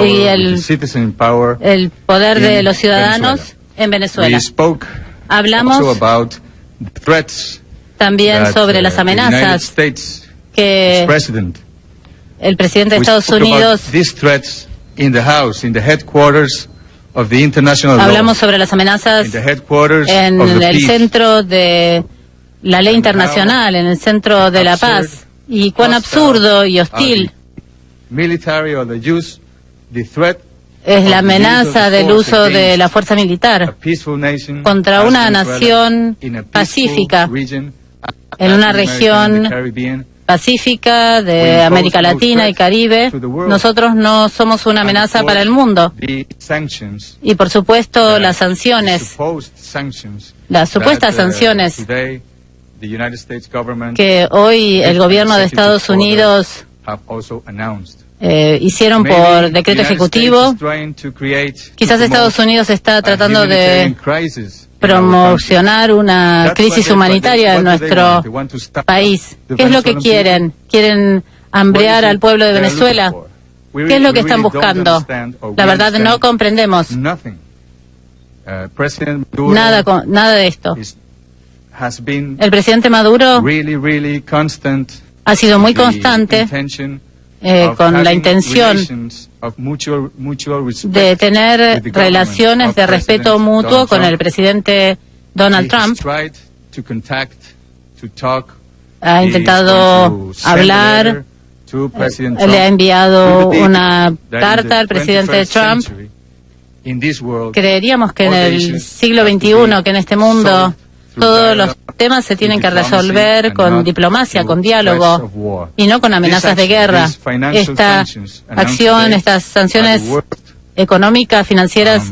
y el poder de los ciudadanos en Venezuela. Hablamos también sobre las amenazas que el presidente de Estados Unidos... Hablamos sobre las amenazas en el centro de la ley internacional, en el centro de la paz, y cuán absurdo y hostil es la amenaza del uso de la fuerza militar contra una nación pacífica, en una región pacífica de América Latina y Caribe. Nosotros no somos una amenaza para el mundo. Y por supuesto las sanciones, las supuestas sanciones que hoy el gobierno de Estados Unidos hicieron por decreto ejecutivo. Quizás Estados Unidos está tratando de promocionar una crisis humanitaria en nuestro país. ¿Qué es lo que quieren? ¿Quieren hambrear al pueblo de Venezuela? ¿Qué es lo que están buscando? La verdad no comprendemos nada de esto. El presidente Maduro ha sido muy constante con la intención de tener relaciones de respeto mutuo con el presidente Donald Trump. Ha intentado hablar, le ha enviado una carta al presidente Trump. Creeríamos que en el siglo XXI, que en este mundo, todos los temas se tienen que resolver con diplomacia, con diálogo, y no con amenazas de guerra. Esta acción, estas sanciones económicas, financieras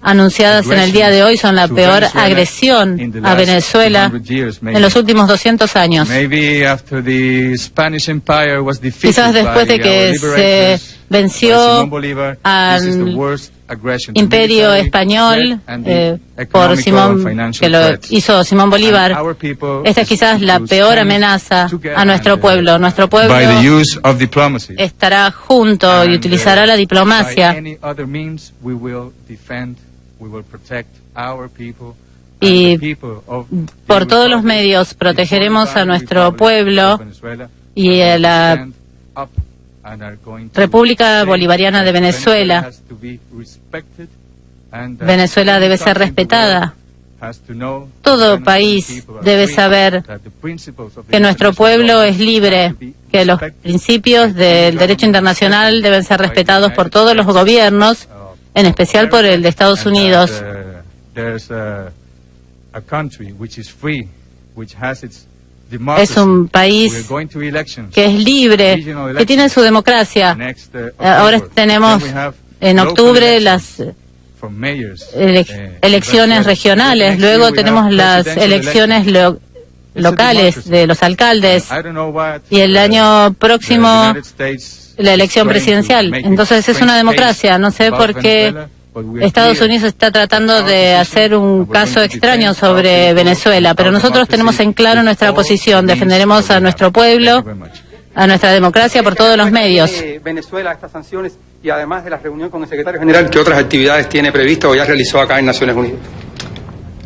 anunciadas en el día de hoy son la peor agresión a Venezuela en los últimos 200 años. Quizás después de que se venció al Imperio Español por Simón, que lo hizo Simón Bolívar, esta es quizás la peor amenaza a nuestro pueblo. Nuestro pueblo estará junto y utilizará la diplomacia y por todos los medios protegeremos a nuestro pueblo y a la República Bolivariana de Venezuela. Venezuela debe ser respetada. Todo país debe saber que nuestro pueblo es libre, que los principios del derecho internacional deben ser respetados por todos los gobiernos, en especial por el de Estados Unidos. Es un país que es libre, que tiene su democracia. Ahora tenemos en octubre las elecciones regionales, luego tenemos las elecciones locales de los alcaldes y el año próximo la elección presidencial. Entonces es una democracia. No sé por qué Estados Unidos está tratando de hacer un caso extraño sobre Venezuela, pero nosotros tenemos en claro nuestra posición. Defenderemos a nuestro pueblo, a nuestra democracia por todos los medios. Venezuela, estas sanciones, y además de la reunión con el secretario general, ¿qué otras actividades tiene previsto o ya realizó acá en Naciones Unidas?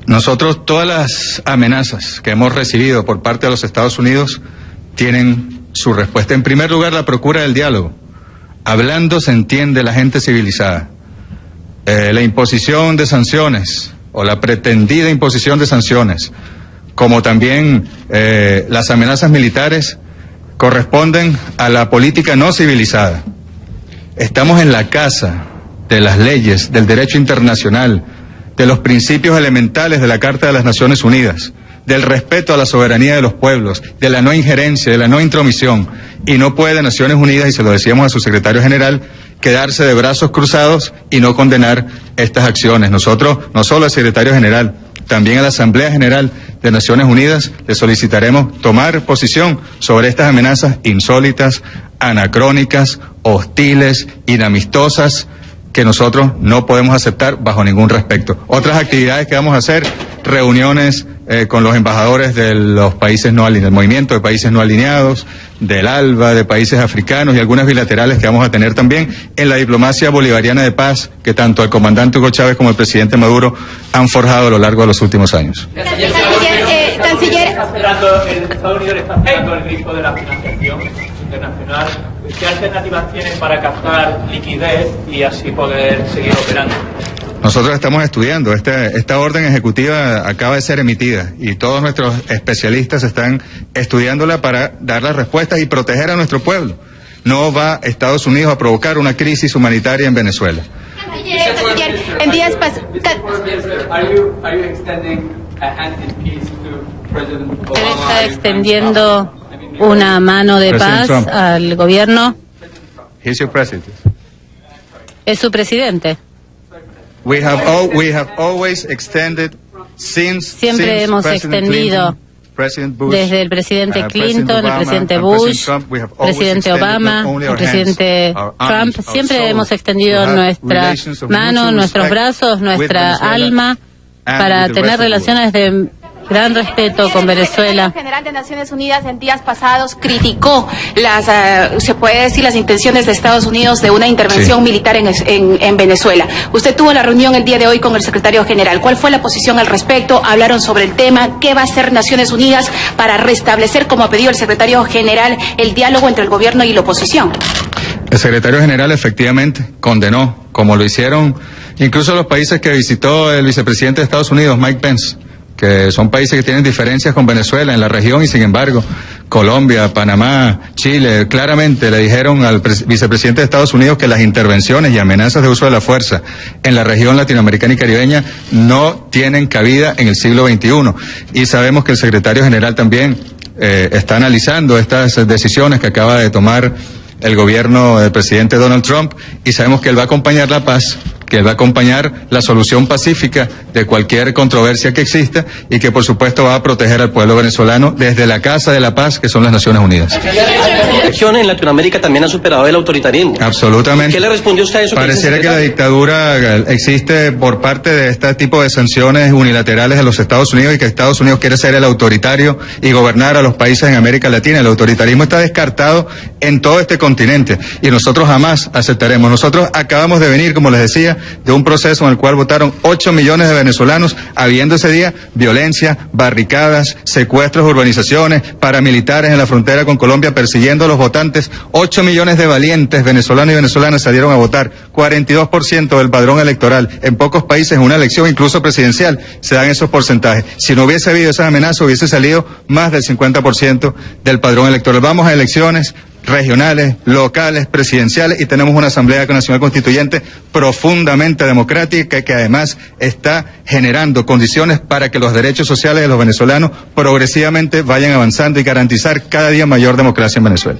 Nosotros, todas las amenazas que hemos recibido por parte de los Estados Unidos tienen su respuesta. En primer lugar, la procura del diálogo. Hablando se entiende la gente civilizada. La imposición de sanciones o la pretendida imposición de sanciones, como también las amenazas militares, corresponden a la política no civilizada. Estamos en la casa de las leyes, del derecho internacional, de los principios elementales de la Carta de las Naciones Unidas, del respeto a la soberanía de los pueblos, de la no injerencia, de la no intromisión, y no puede Naciones Unidas, y se lo decíamos a su secretario general, quedarse de brazos cruzados y no condenar estas acciones. Nosotros, no solo al secretario general, también a la Asamblea General de Naciones Unidas, le solicitaremos tomar posición sobre estas amenazas insólitas, anacrónicas, hostiles, inamistosas, que nosotros no podemos aceptar bajo ningún respecto. Otras actividades que vamos a hacer, reuniones con los embajadores de los países no alineados, del movimiento de países no alineados, del ALBA, de países africanos y algunas bilaterales que vamos a tener también en la diplomacia bolivariana de paz que tanto el comandante Hugo Chávez como el presidente Maduro han forjado a lo largo de los últimos años. Canciller, está esperando, Estados Unidos está esperando el grifo de la financiación internacional. ¿Qué alternativas tienen para captar liquidez y así poder seguir operando? Nosotros estamos estudiando, esta orden ejecutiva acaba de ser emitida y todos nuestros especialistas están estudiándola para dar las respuestas y proteger a nuestro pueblo. No va Estados Unidos a provocar una crisis humanitaria en Venezuela. En días pasados. ¿Él está extendiendo una mano de paz al gobierno? He's your president. Es su presidente. We have always extended Siempre hemos extendido desde el presidente Clinton, el presidente Bush, el presidente Obama, el presidente Trump. Siempre hemos extendido nuestra mano, nuestros brazos, nuestra alma para tener relaciones de gran respeto con Venezuela. El general de Naciones Unidas en días pasados criticó se puede decir, las intenciones de Estados Unidos de una intervención militar en Venezuela. Usted tuvo la reunión el día de hoy con el secretario general. ¿Cuál fue la posición al respecto? ¿Hablaron sobre el tema? ¿Qué va a hacer Naciones Unidas para restablecer, como ha pedido el secretario general, el diálogo entre el gobierno y la oposición? El secretario general efectivamente condenó, como lo hicieron incluso los países que visitó el vicepresidente de Estados Unidos, Mike Pence, que son países que tienen diferencias con Venezuela en la región y sin embargo Colombia, Panamá, Chile, claramente le dijeron al vicepresidente de Estados Unidos que las intervenciones y amenazas de uso de la fuerza en la región latinoamericana y caribeña no tienen cabida en el siglo XXI. Y sabemos que el secretario general también está analizando estas decisiones que acaba de tomar el gobierno del presidente Donald Trump y sabemos que él va a acompañar la paz, que él va a acompañar la solución pacífica de cualquier controversia que exista y que por supuesto va a proteger al pueblo venezolano desde la Casa de la Paz, que son las Naciones Unidas. La región en Latinoamérica también ha superado el autoritarismo. Absolutamente. ¿Qué le respondió usted a eso? Pareciera que la dictadura existe por parte de este tipo de sanciones unilaterales de los Estados Unidos y que Estados Unidos quiere ser el autoritario y gobernar a los países en América Latina. El autoritarismo está descartado en todo este continente y nosotros jamás aceptaremos. Nosotros acabamos de venir, como les decía, de un proceso en el cual votaron 8 millones de venezolanos, habiendo ese día violencia, barricadas, secuestros de urbanizaciones, paramilitares en la frontera con Colombia persiguiendo a los votantes. 8 millones de valientes venezolanos y venezolanas salieron a votar, 42% del padrón electoral. En pocos países, en una elección incluso presidencial, se dan esos porcentajes. Si no hubiese habido esas amenazas, hubiese salido más del 50% del padrón electoral. Vamos a elecciones regionales, locales, presidenciales y tenemos una Asamblea Nacional Constituyente profundamente democrática que además está generando condiciones para que los derechos sociales de los venezolanos progresivamente vayan avanzando y garantizar cada día mayor democracia en Venezuela.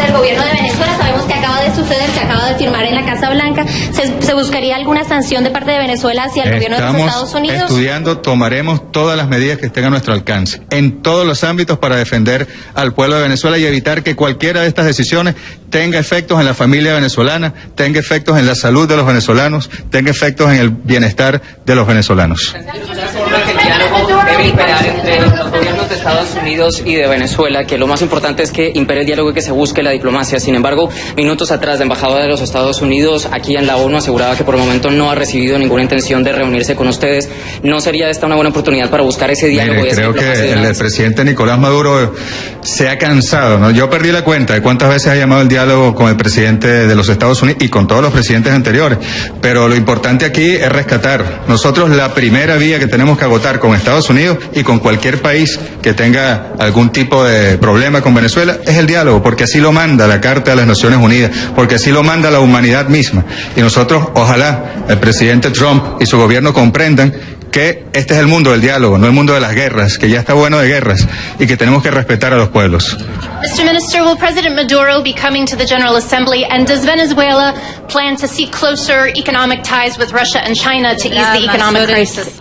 Del gobierno de Venezuela, sabemos que acaba de suceder, se acaba de firmar en la Casa Blanca. ¿Se buscaría alguna sanción de parte de Venezuela hacia el gobierno de los Estados Unidos? Estamos estudiando, tomaremos todas las medidas que estén a nuestro alcance, en todos los ámbitos para defender al pueblo de Venezuela y evitar que cualquiera de estas decisiones tenga efectos en la familia venezolana, tenga efectos en la salud de los venezolanos, tenga efectos en el bienestar de los venezolanos. Que el diálogo debe imperar entre los gobiernos de Estados Unidos y de Venezuela, que lo más importante es que impere el diálogo y que se busque la diplomacia. Sin embargo, minutos atrás, la embajadora de los Estados Unidos aquí en la ONU aseguraba que por el momento no ha recibido ninguna intención de reunirse con ustedes. ¿No sería esta una buena oportunidad para buscar ese diálogo? Mire, creo que el presidente Nicolás Maduro se ha cansado, ¿no? Yo perdí la cuenta de cuántas veces ha llamado el diálogo con el presidente de los Estados Unidos y con todos los presidentes anteriores, pero lo importante aquí es rescatar. Nosotros la primera vía que tenemos que agotar con Estados Unidos y con cualquier país que tenga algún tipo de problema con Venezuela es el diálogo, porque así lo manda la Carta de las Naciones Unidas, porque así lo manda la humanidad misma. Y nosotros, ojalá, el presidente Trump y su gobierno comprendan que este es el mundo del diálogo, no el mundo de las guerras, que ya está bueno de guerras y que tenemos que respetar a los pueblos. Mr. Minister, will President Maduro be coming to the General Assembly, and does Venezuela plan to seek closer economic ties with Russia and China to ease the economic crisis?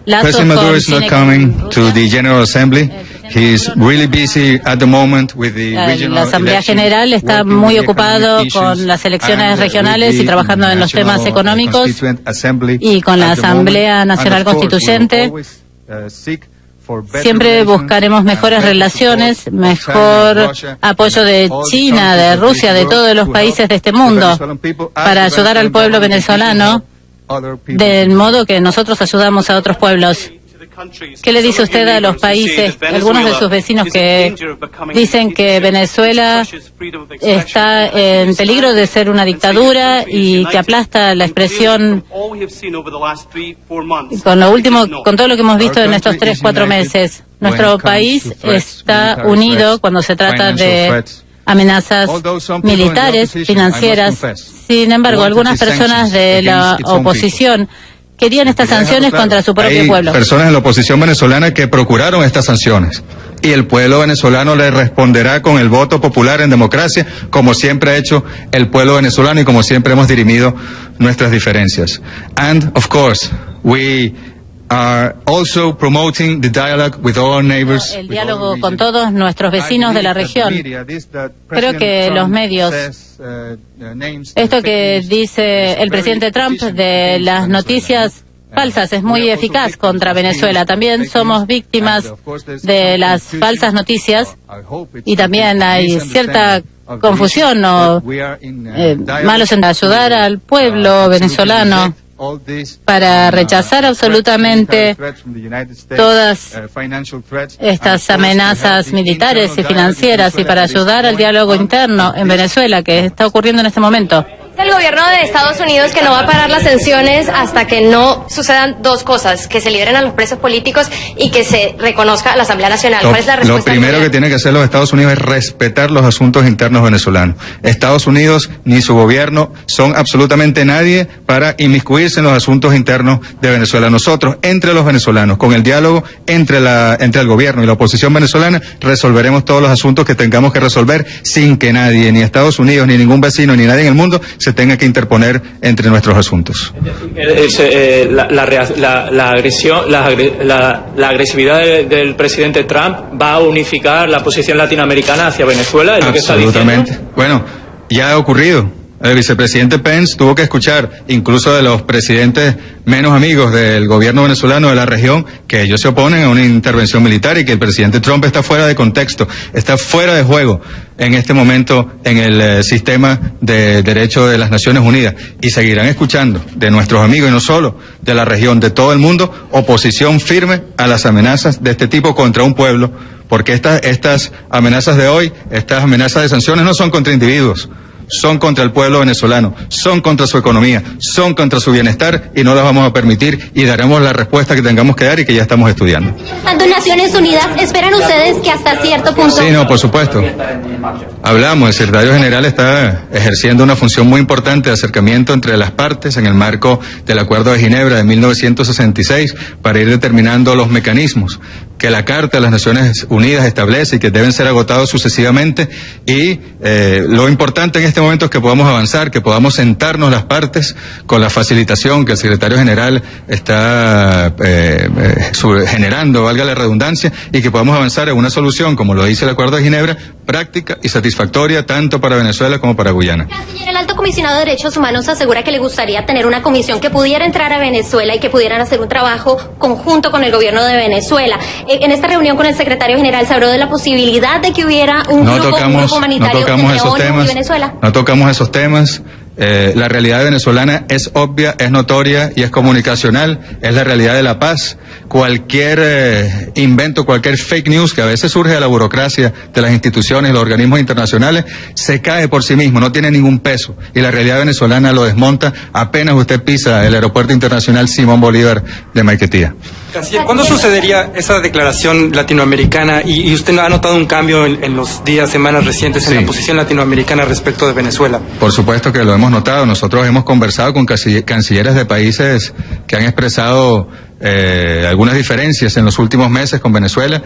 President Maduro is not coming to the General Assembly. La Asamblea General está muy ocupado con las elecciones regionales y trabajando en los temas económicos, y con la Asamblea Nacional Constituyente siempre buscaremos mejores relaciones, mejor apoyo de China, de Rusia, de todos los países de este mundo, para ayudar al pueblo venezolano del modo que nosotros ayudamos a otros pueblos. ¿Qué le dice usted a los países, algunos de sus vecinos, que dicen que Venezuela está en peligro de ser una dictadura y que aplasta la expresión, con todo lo que hemos visto en estos 3-4 meses? Nuestro país está unido cuando se trata de amenazas militares, financieras. Sin embargo, algunas personas de la oposición querían estas sanciones contra su propio pueblo. Personas en la oposición venezolana que procuraron estas sanciones. Y el pueblo venezolano le responderá con el voto popular en democracia, como siempre ha hecho el pueblo venezolano y como siempre hemos dirimido nuestras diferencias. And, of course, we are also promoting the dialogue with all neighbors. El diálogo con todos nuestros vecinos de la región. Creo que los medios, esto que dice el presidente Trump de las noticias falsas, es muy eficaz contra Venezuela. También somos víctimas de las falsas noticias y también hay cierta confusión o malos en ayudar al pueblo venezolano para rechazar absolutamente todas estas amenazas militares y financieras y para ayudar al diálogo interno en Venezuela que está ocurriendo en este momento. El gobierno de Estados Unidos que no va a parar las sanciones hasta que no sucedan dos cosas: que se liberen a los presos políticos y que se reconozca a la Asamblea Nacional. ¿Cuál es la respuesta? Lo primero que tiene que hacer los Estados Unidos es respetar los asuntos internos venezolanos. Estados Unidos ni su gobierno son absolutamente nadie para inmiscuirse en los asuntos internos de Venezuela. Nosotros, entre los venezolanos, con el diálogo entre el gobierno y la oposición venezolana, resolveremos todos los asuntos que tengamos que resolver sin que nadie, ni Estados Unidos, ni ningún vecino, ni nadie en el mundo se tenga que interponer entre nuestros asuntos. La agresividad del presidente Trump va a unificar la posición latinoamericana hacia Venezuela, ¿es lo que está diciendo? Absolutamente. Bueno, ya ha ocurrido. El vicepresidente Pence tuvo que escuchar, incluso de los presidentes menos amigos del gobierno venezolano de la región, que ellos se oponen a una intervención militar y que el presidente Trump está fuera de contexto, está fuera de juego en este momento en el sistema de derecho de las Naciones Unidas. Y seguirán escuchando de nuestros amigos, y no solo de la región, de todo el mundo, oposición firme a las amenazas de este tipo contra un pueblo, porque estas amenazas de hoy, estas amenazas de sanciones no son contra individuos, son contra el pueblo venezolano, son contra su economía, son contra su bienestar, y no las vamos a permitir, y daremos la respuesta que tengamos que dar y que ya estamos estudiando. Tanto Naciones Unidas, ¿esperan ustedes que hasta cierto punto? Sí, no, por supuesto. Hablamos, el secretario general está ejerciendo una función muy importante de acercamiento entre las partes en el marco del Acuerdo de Ginebra de 1966 para ir determinando los mecanismos que la Carta de las Naciones Unidas establece y que deben ser agotados sucesivamente, y lo importante en este momento es que podamos avanzar, que podamos sentarnos las partes con la facilitación que el secretario general está generando, valga la redundancia, y que podamos avanzar en una solución, como lo dice el Acuerdo de Ginebra, práctica y satisfactoria tanto para Venezuela como para Guyana. Canciller, el Alto Comisionado de Derechos Humanos asegura que le gustaría tener una comisión que pudiera entrar a Venezuela y que pudieran hacer un trabajo conjunto con el gobierno de Venezuela. En esta reunión con el secretario general se habló de la posibilidad de que hubiera un grupo humanitario entre ONU y Venezuela. No tocamos esos temas. La realidad venezolana es obvia, es notoria y es comunicacional, es la realidad de la paz. Cualquier invento, cualquier fake news que a veces surge de la burocracia de las instituciones y los organismos internacionales se cae por sí mismo, no tiene ningún peso, y la realidad venezolana lo desmonta apenas usted pisa el aeropuerto internacional Simón Bolívar de Maiquetía. Canciller, ¿cuándo sucedería esa declaración latinoamericana y usted ha notado un cambio en los días, semanas recientes en la posición latinoamericana respecto de Venezuela? Por supuesto que lo hemos notado. Nosotros hemos conversado con cancilleres de países que han expresado algunas diferencias en los últimos meses con Venezuela.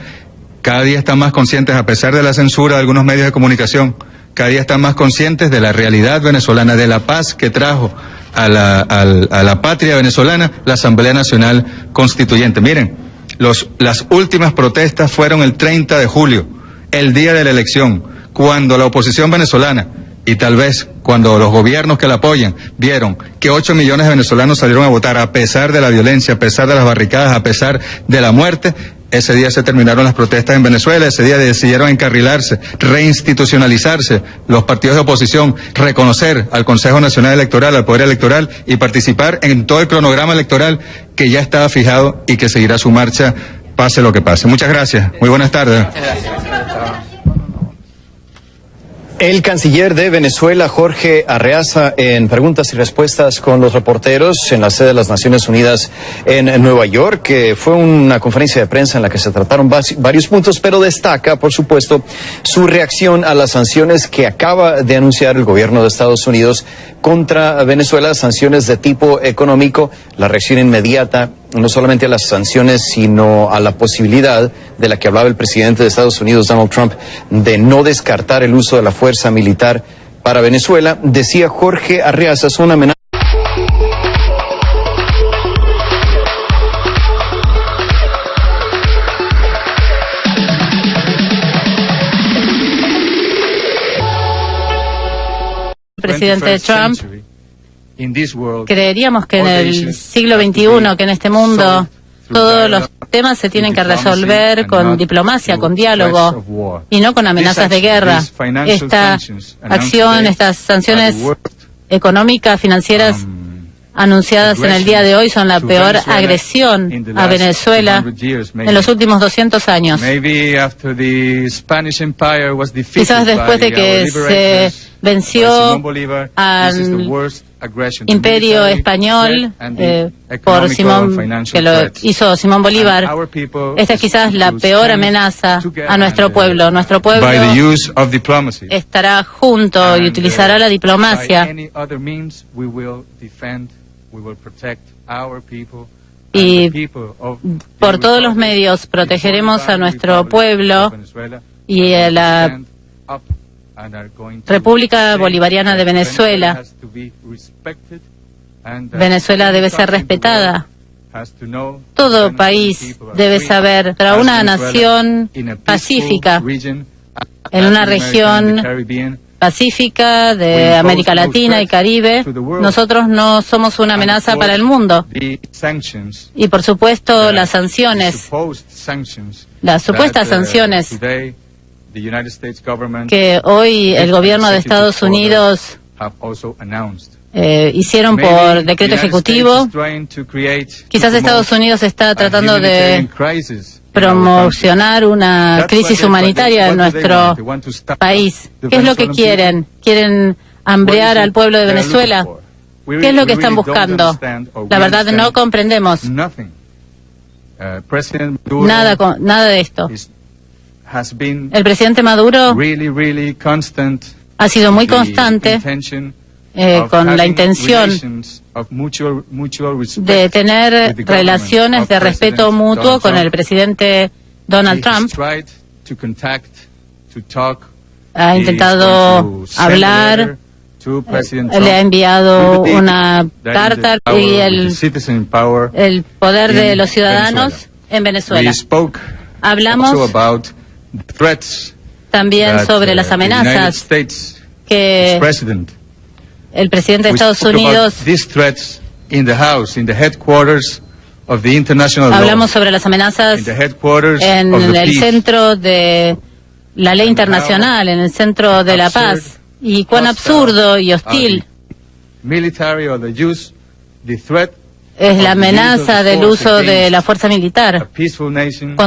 Cada día están más conscientes, a pesar de la censura de algunos medios de comunicación, cada día están más conscientes de la realidad venezolana, de la paz que trajo a la patria venezolana la Asamblea Nacional Constituyente. Miren, Las últimas protestas fueron el 30 de julio, el día de la elección, cuando la oposición venezolana y tal vez cuando los gobiernos que la apoyan vieron que 8 millones de venezolanos salieron a votar a pesar de la violencia, a pesar de las barricadas, a pesar de la muerte. Ese día se terminaron las protestas en Venezuela, ese día decidieron encarrilarse, reinstitucionalizarse los partidos de oposición, reconocer al Consejo Nacional Electoral, al Poder Electoral y participar en todo el cronograma electoral que ya estaba fijado y que seguirá su marcha, pase lo que pase. Muchas gracias. Muy buenas tardes. El canciller de Venezuela, Jorge Arreaza, en preguntas y respuestas con los reporteros en la sede de las Naciones Unidas en Nueva York, que fue una conferencia de prensa en la que se trataron varios puntos, pero destaca, por supuesto, su reacción a las sanciones que acaba de anunciar el gobierno de Estados Unidos contra Venezuela, sanciones de tipo económico, la reacción inmediata, no solamente a las sanciones, sino a la posibilidad de la que hablaba el presidente de Estados Unidos, Donald Trump, de no descartar el uso de la fuerza militar para Venezuela. Decía Jorge Arreaza, es una amenaza. Presidente Trump, creeríamos que en el siglo XXI, que en este mundo, todos los temas se tienen que resolver con diplomacia, con diálogo, y no con amenazas de guerra. Esta acción, estas sanciones económicas, financieras, anunciadas en el día de hoy son la peor agresión a Venezuela en los últimos 200 años. Quizás después de que se venció al Imperio Español por Simón, que lo hizo Simón Bolívar, esta es quizás la peor amenaza a nuestro pueblo. Nuestro pueblo estará junto y utilizará la diplomacia y por todos los medios protegeremos a nuestro pueblo y a la República Bolivariana de Venezuela. Venezuela debe ser respetada. Todo país debe ser para una nación pacífica, en una región pacífica de América Latina y Caribe. Nosotros no somos una amenaza para el mundo. Y por supuesto las sanciones, las supuestas sanciones que hoy el gobierno de Estados Unidos hicieron por decreto ejecutivo. Quizás Estados Unidos está tratando de promocionar una crisis humanitaria en nuestro país. ¿Qué es lo que quieren? ¿Quieren hambrear al pueblo de Venezuela? ¿Qué es lo que están buscando? La verdad no comprendemos nada de esto. El presidente Maduro ha sido muy constante con la intención de tener relaciones de respeto mutuo con el presidente Donald Trump. Ha intentado hablar, le ha enviado una carta y el poder de los ciudadanos en Venezuela. Hablamos también sobre las amenazas que el presidente de Estados Unidos. Hablamos sobre las amenazas en el centro de la ley internacional, en el centro de la paz, y cuán absurdo y hostil es la amenaza del uso de la fuerza militar contra